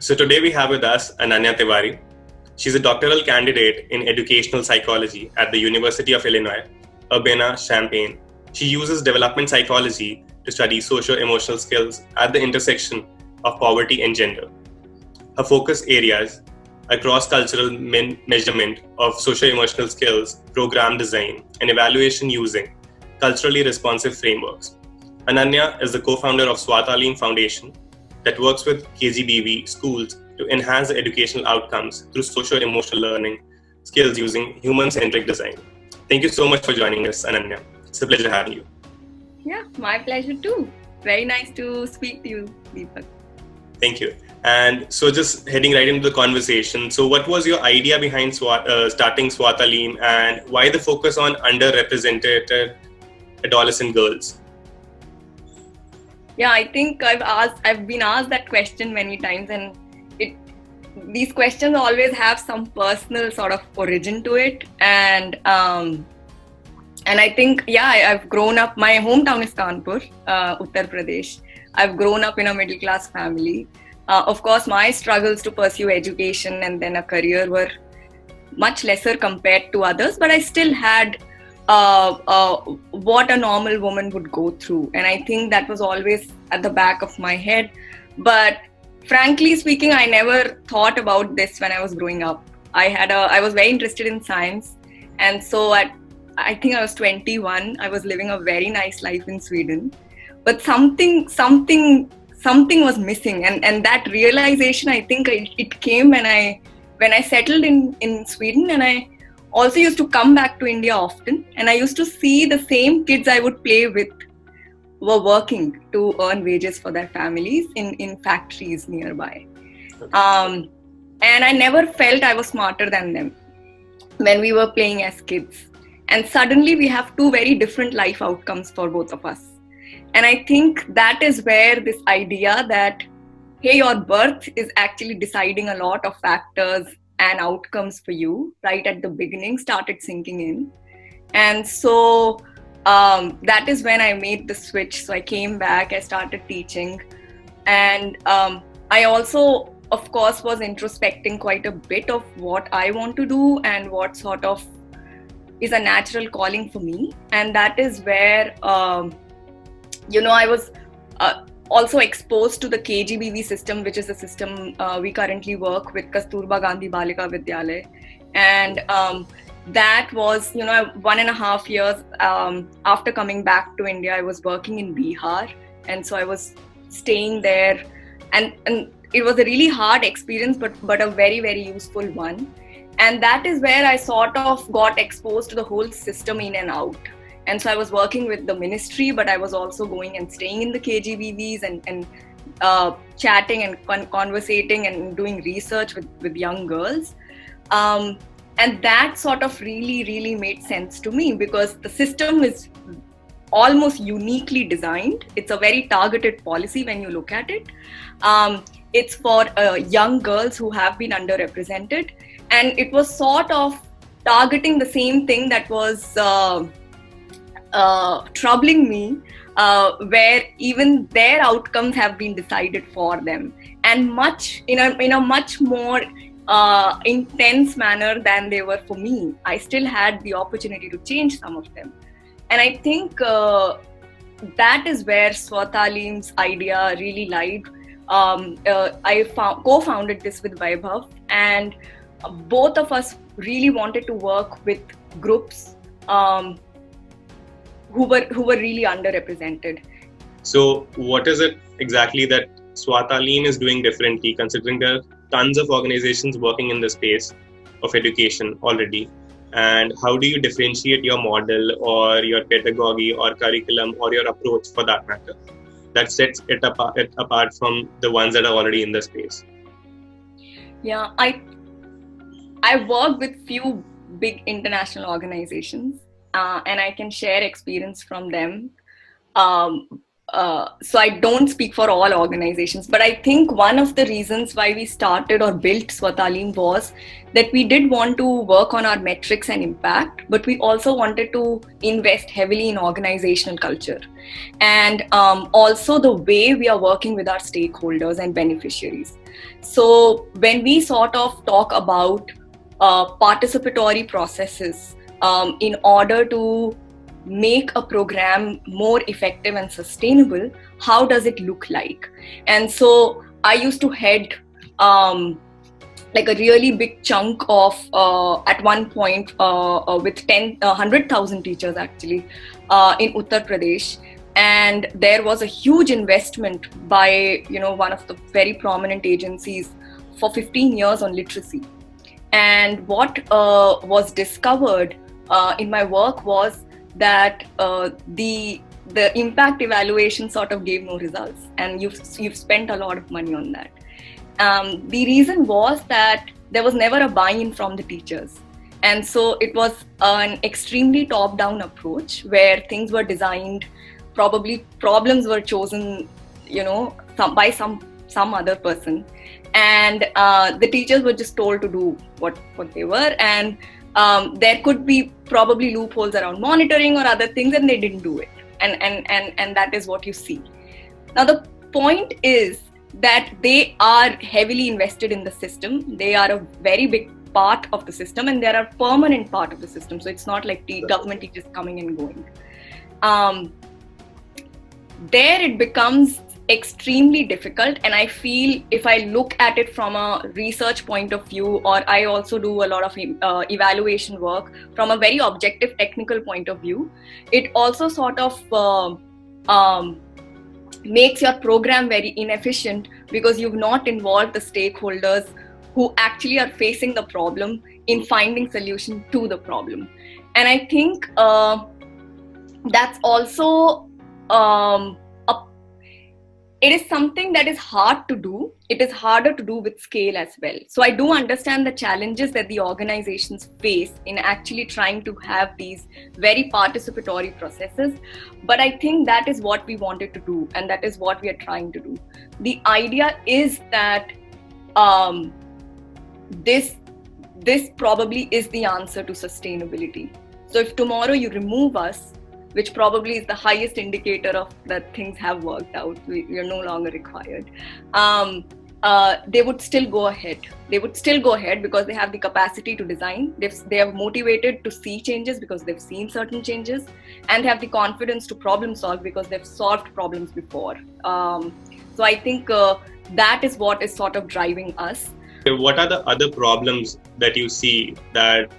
So today we have with us Ananya Tiwari. She's a doctoral candidate in educational psychology at the University of Illinois, Urbana-Champaign. She uses development psychology to study socio-emotional skills at the intersection of poverty and gender. Her focus areas are cross-cultural measurement of socio-emotional skills, program design, and evaluation using culturally responsive frameworks. Ananya is the co-founder of Swatalim Foundation that works with KGBV schools to enhance the educational outcomes through socio-emotional learning skills using human-centric design. Thank you so much for joining us, Ananya. It's a pleasure having you. Yeah, my pleasure too. Very nice to speak to you, Deepak. Thank you. And so just heading right into the conversation. So what was your idea behind starting Swatalim, and why the focus on underrepresented adolescent girls? Yeah, I think I've been asked that question many times, and these questions always have some personal sort of origin to it. And I think, I've grown up, my hometown is Kanpur, Uttar Pradesh. I've grown up in a middle class family. Of course, my struggles to pursue education and then a career were much lesser compared to others, but I still had what a normal woman would go through. And I think that was always at the back of my head. But frankly speaking, I never thought about this when I was growing up. I was very interested in science. And so I think I was 21, I was living a very nice life in Sweden. But something was missing. And that realization, I think it came when I settled in Sweden, and I also used to come back to India often, and I used to see the same kids I would play with were working to earn wages for their families in factories nearby. And I never felt I was smarter than them when we were playing as kids. And suddenly we have two very different life outcomes for both of us. And I think that is where this idea that, hey, your birth is actually deciding a lot of factors and outcomes for you right at the beginning started sinking in. And so that is when I made the switch. So I came back, I started teaching. And I also, of course, was introspecting quite a bit of what I want to do and what sort of is a natural calling for me. And that is where, I was also exposed to the KGBV system, which is a system we currently work with, Kasturba Gandhi Balika Vidyalaya. And that was, 1.5 years after coming back to India, I was working in Bihar. And so I was staying there. And it was a really hard experience, but a very, very useful one. And that is where I sort of got exposed to the whole system in and out. And so I was working with the ministry, but I was also going and staying in the KGBVs and chatting and conversating and doing research with young girls. And that sort of really, really made sense to me because the system is almost uniquely designed. It's a very targeted policy when you look at it. It's for young girls who have been underrepresented. And it was sort of targeting the same thing that was troubling me, where even their outcomes have been decided for them, and in a much more intense manner than they were for me. I still had the opportunity to change some of them, and I think that is where Swatalim's idea really lied. I co-founded this with Vaibhav, and both of us really wanted to work with groups who were really underrepresented. So what is it exactly that Swatalim is doing differently, considering there are tons of organizations working in the space of education already? And how do you differentiate your model or your pedagogy or curriculum or your approach, for that matter, that sets it apart from the ones that are already in the space? Yeah, I work with few big international organizations, and I can share experience from them. So I don't speak for all organizations, but I think one of the reasons why we started or built Swatalim was that we did want to work on our metrics and impact, but we also wanted to invest heavily in organizational culture and also the way we are working with our stakeholders and beneficiaries. So when we sort of talk about participatory processes in order to make a program more effective and sustainable, how does it look like? And so I used to head like a really big chunk of at one point with 100,000 teachers actually in Uttar Pradesh. And there was a huge investment by one of the very prominent agencies for 15 years on literacy. And what was discovered in my work was that the impact evaluation sort of gave no results, and you've spent a lot of money on that. The reason was that there was never a buy-in from the teachers. And so it was an extremely top-down approach where things were designed, probably problems were chosen, by some other person. And the teachers were just told to do what they were. And there could be probably loopholes around monitoring or other things, and they didn't do it. And that is what you see. Now, the point is that they are heavily invested in the system. They are a very big part of the system, and they are a permanent part of the system. So it's not like the government teachers coming and going. There it becomes extremely difficult, and I feel if I look at it from a research point of view, or I also do a lot of evaluation work from a very objective technical point of view, it also sort of makes your program very inefficient because you've not involved the stakeholders who actually are facing the problem in finding solution to the problem. And I think that's also it is something that is hard to do. It is harder to do with scale as well. So I do understand the challenges that the organizations face in actually trying to have these very participatory processes. But I think that is what we wanted to do, and that is what we are trying to do. The idea is that this probably is the answer to sustainability. So if tomorrow you remove us, which probably is the highest indicator of that things have worked out, we are no longer required, they would still go ahead. They would still go ahead because they have the capacity to design. They are motivated to see changes because they've seen certain changes, and they have the confidence to problem solve because they've solved problems before. So I think that is what is sort of driving us. What are the other problems that you see that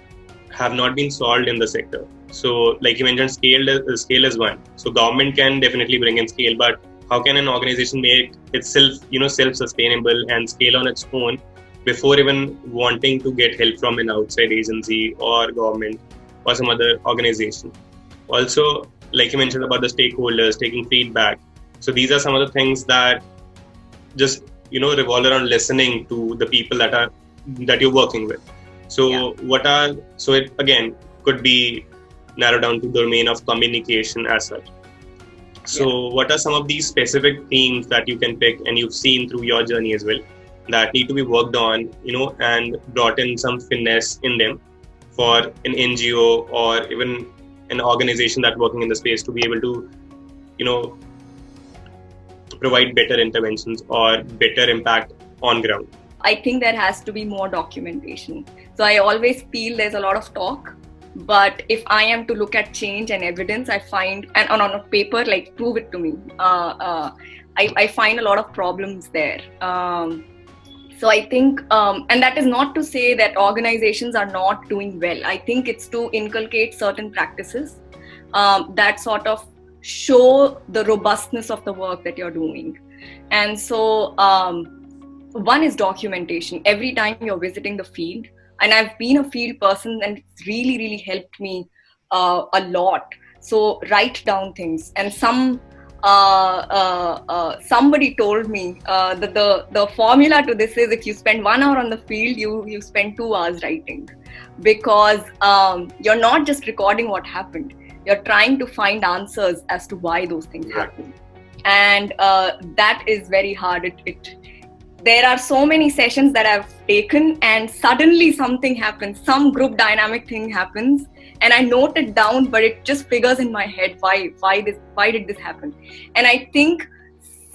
have not been solved in the sector? So like you mentioned, scale is one. So government can definitely bring in scale, but how can an organization make itself, self-sustainable and scale on its own before even wanting to get help from an outside agency or government or some other organization? Also, like you mentioned about the stakeholders taking feedback. So these are some of the things that just, revolve around listening to the people that you're working with. So it again could be narrowed down to the domain of communication as such. So what are some of these specific themes that you can pick and you've seen through your journey as well that need to be worked on, and brought in some finesse in them for an NGO or even an organization that's working in the space to be able to, provide better interventions or better impact on ground? I think there has to be more documentation. So I always feel there's a lot of talk, but if I am to look at change and evidence, I find, and on a paper, like prove it to me, I find a lot of problems there. So I think, and that is not to say that organizations are not doing well. I think it's to inculcate certain practices that sort of show the robustness of the work that you're doing. And so one is documentation. Every time you're visiting the field, and I've been a field person, and it's really, really helped me a lot. So write down things. And somebody told me that the formula to this is if you spend 1 hour on the field, you spend 2 hours writing, because you're not just recording what happened. You're trying to find answers as to why those things happen. And that is very hard. There are so many sessions that I've taken, and suddenly something happens, some group dynamic thing happens, and I note it down, but it just figures in my head why did this happen. And I think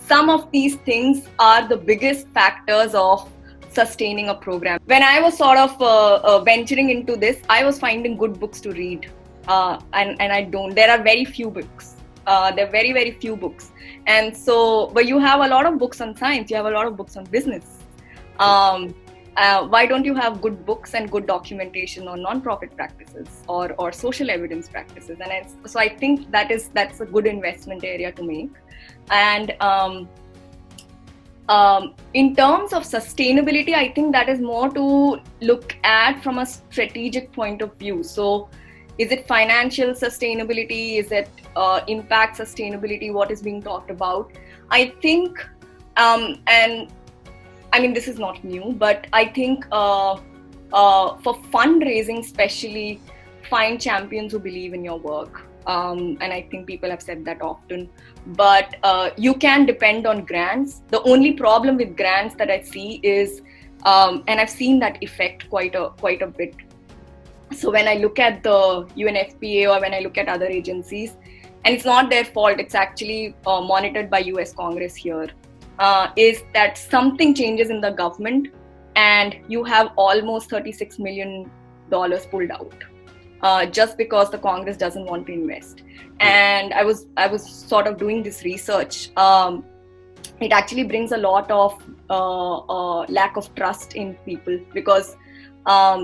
some of these things are the biggest factors of sustaining a program. When I was sort of venturing into this, I was finding good books to read, and I don't. There are very few books. There are very, very few books, and so, but you have a lot of books on science. You have a lot of books on business. Why don't you have good books and good documentation on non-profit practices or social evidence practices? And so I think that's a good investment area to make. And in terms of sustainability, I think that is more to look at from a strategic point of view. So is it financial sustainability? Is it impact sustainability? What is being talked about? I think, and I mean, this is not new, but I think for fundraising especially, find champions who believe in your work. And I think people have said that often. But you can depend on grants. The only problem with grants that I see is, and I've seen that effect quite a bit. So when I look at the UNFPA or when I look at other agencies, and it's not their fault, it's actually monitored by US Congress here, is that something changes in the government and you have almost $36 million pulled out just because the Congress doesn't want to invest. And I was sort of doing this research. It actually brings a lot of lack of trust in people, because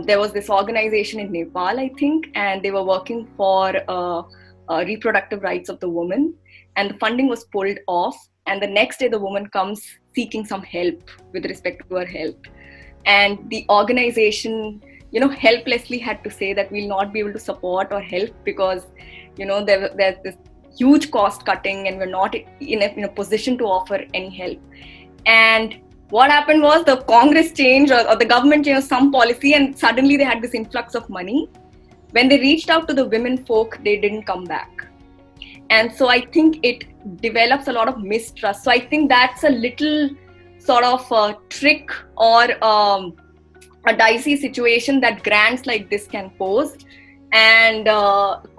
there was this organization in Nepal, I think, and they were working for reproductive rights of the woman, and the funding was pulled off. And the next day the woman comes seeking some help with respect to her health. And the organization, helplessly had to say that we'll not be able to support or help because, there's this huge cost cutting and we're not in a position to offer any help. And what happened was the Congress changed or the government changed some policy, and suddenly they had this influx of money. When they reached out to the women folk, they didn't come back. And so I think it develops a lot of mistrust. So I think that's a little sort of a trick or a dicey situation that grants like this can pose. And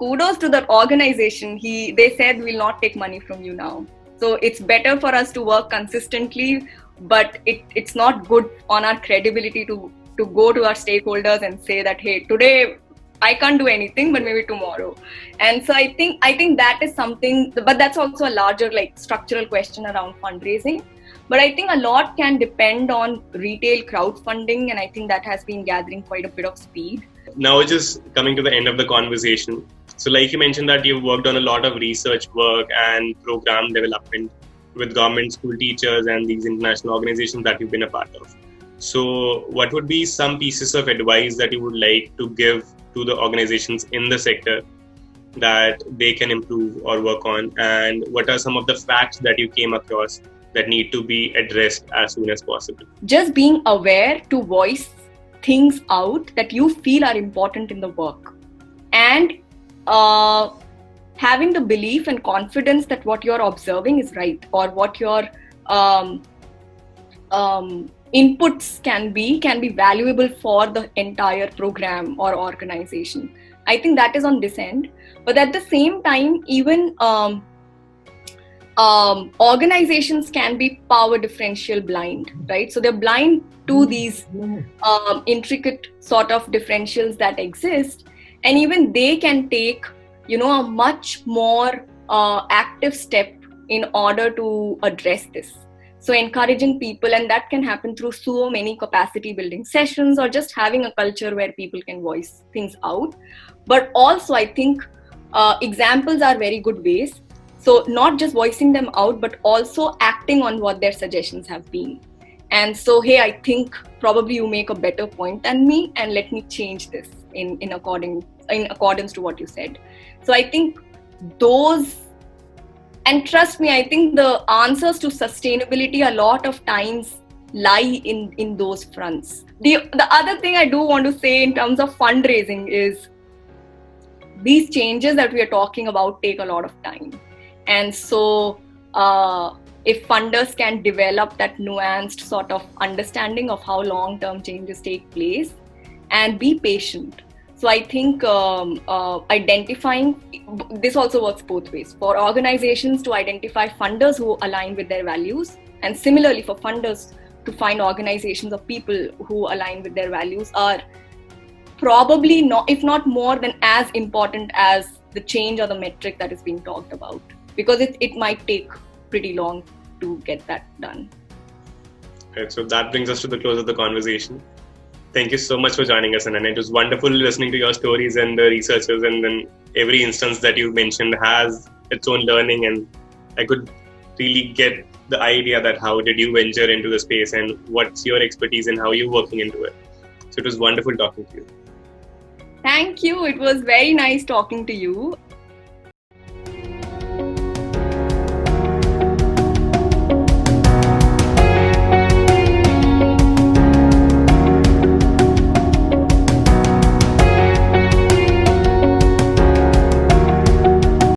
kudos to the organization. They said, we'll not take money from you now. So it's better for us to work consistently, but it's not good on our credibility to go to our stakeholders and say that, hey, today I can't do anything, but maybe tomorrow. And so I think that is something, but that's also a larger structural question around fundraising. But I think a lot can depend on retail crowdfunding, and I think that has been gathering quite a bit of speed. Now just coming to the end of the conversation. So like you mentioned that you've worked on a lot of research work and program development with government, school teachers, and these international organizations that you've been a part of. So what would be some pieces of advice that you would like to give to the organizations in the sector that they can improve or work on? And what are some of the facts that you came across that need to be addressed as soon as possible? Just being aware to voice things out that you feel are important in the work, and having the belief and confidence that what you're observing is right, or what your inputs can be valuable for the entire program or organization. I think that is on this end. But at the same time, even organizations can be power differential blind, right? So they're blind to these intricate sort of differentials that exist, and even they can take, a much more active step in order to address this. So encouraging people, and that can happen through so many capacity building sessions or just having a culture where people can voice things out. But also I think examples are very good ways. So not just voicing them out, but also acting on what their suggestions have been. And so, hey, I think probably you make a better point than me, and let me change this in accordance to what you said. So I think those, and trust me, I think the answers to sustainability a lot of times lie in those fronts. The other thing I do want to say in terms of fundraising is these changes that we are talking about take a lot of time. And so if funders can develop that nuanced sort of understanding of how long-term changes take place and be patient. So I think identifying, this also works both ways. For organizations to identify funders who align with their values, and similarly for funders to find organizations of people who align with their values, are probably not, if not more than as important as the change or the metric that is being talked about, because it might take pretty long to get that done. Right, so that brings us to the close of the conversation. Thank you so much for joining us, Ananya. It was wonderful listening to your stories and the researchers, and then every instance that you mentioned has its own learning, and I could really get the idea that how did you venture into the space and what's your expertise and how you're working into it. So it was wonderful talking to you. Thank you. It was very nice talking to you.